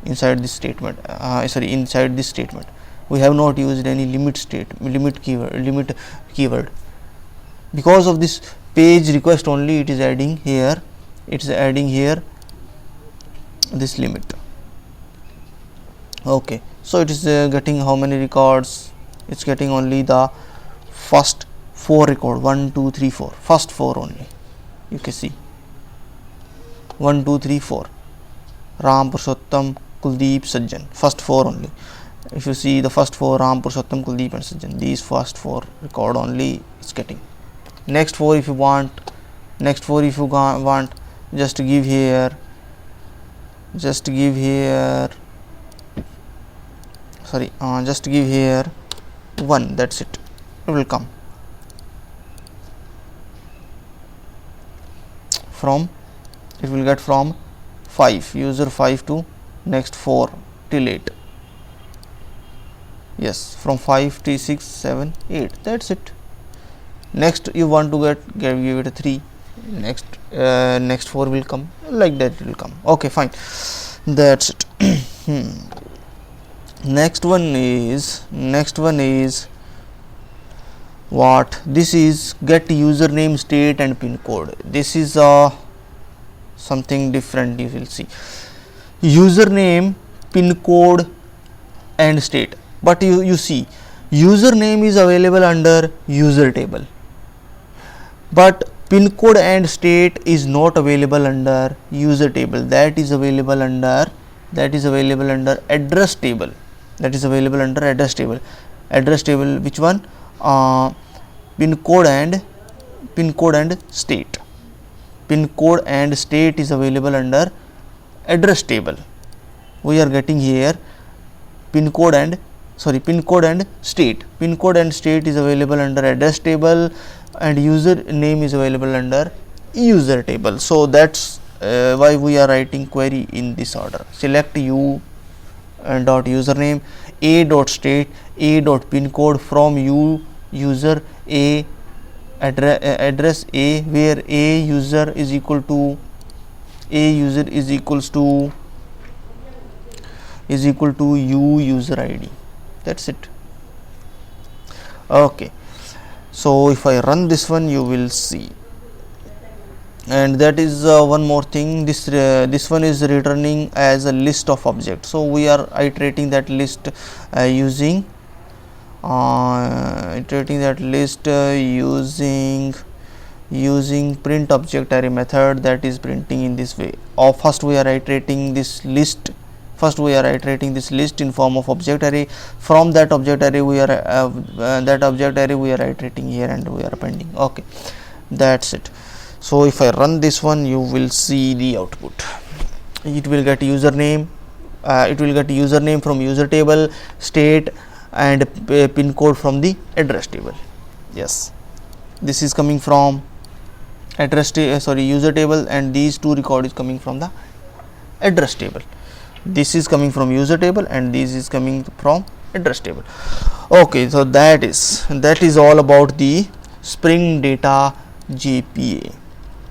inside this statement. Inside this statement we have not used any limit keyword. Because of this page request only, it is adding here this limit. Okay, so it is getting how many records? It's getting only the first 4 record, 1 2 3 4, first 4 only. You can see 1 2 3 4, Ram, Purushottam, Kuldeep, Sajjan, first 4 only. If you see the first 4, Ram, Purushottam, Kuldeep and Sajjan, these first 4 record only is getting. Next 4 if you want, just give here just give here 1, that's it, it will come from, it will get from 5, user 5 to next 4 till 8. Yes, from 5 to 6 7 8, that's it. Next you want to give it a 3, next 4 will come, like that it will come. Okay, fine, that's it. Next one is what? This is get username, state and pin code. This is something different. You will see username, pin code and state, but you see username is available under user table, but pin code and state is not available under user table. That is available under address table. Address table, which one? Pin code and state. Pin code and state is available under address table. We are getting here pin code and state. Pin code and state is available under address table, and user name is available under user table. So that's why we are writing query in this order. Select u dot username, a dot state, a dot pin code from user a address a, where a user is equals to u user id. That's it. Okay, so if I run this one, you will see. And that is one more thing, this one is returning as a list of objects. So we are iterating that list using print object array method, that is printing in this way. First we are iterating this list in form of object array. From that object array we are iterating here and we are appending. Okay, that's it. So if I run this one, you will see the output. It will get username, from user table, state, and pin code from the address table. Yes, this is coming from user table, and these two record is coming from the address table. This is coming from user table, and this is coming from address table. Okay, so that is all about the Spring Data JPA.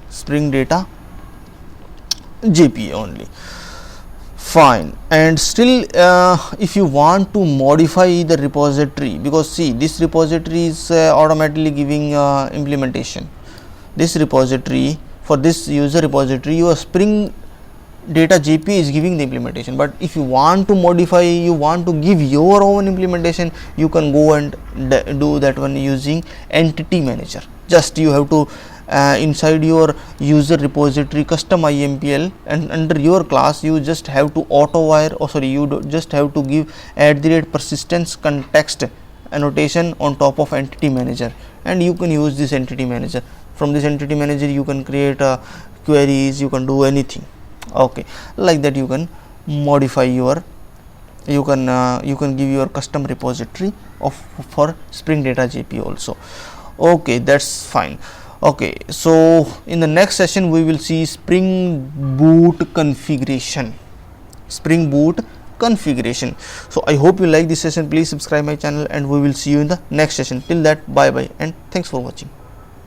Spring Data JPA only. Fine. And still, if you want to modify the repository, because see, this repository is automatically giving implementation. This repository, for this user repository, your Spring Data JPA is giving the implementation. But if you want to modify, you want to give your own implementation, you can go and do that one using Entity Manager. Just you have to inside your user repository custom IMPL, and under your class you just have to just have to give @persistence context annotation on top of Entity Manager, and you can use this Entity Manager. From this Entity Manager you can create queries, you can do anything. Okay, like that you can modify your, you can give your custom repository for Spring Data JPA also. Okay, that's fine. Okay, so in the next session we will see Springboot configuration. So I hope you like this session. Please subscribe my channel, and we will see you in the next session. Till that, bye bye, and thanks for watching.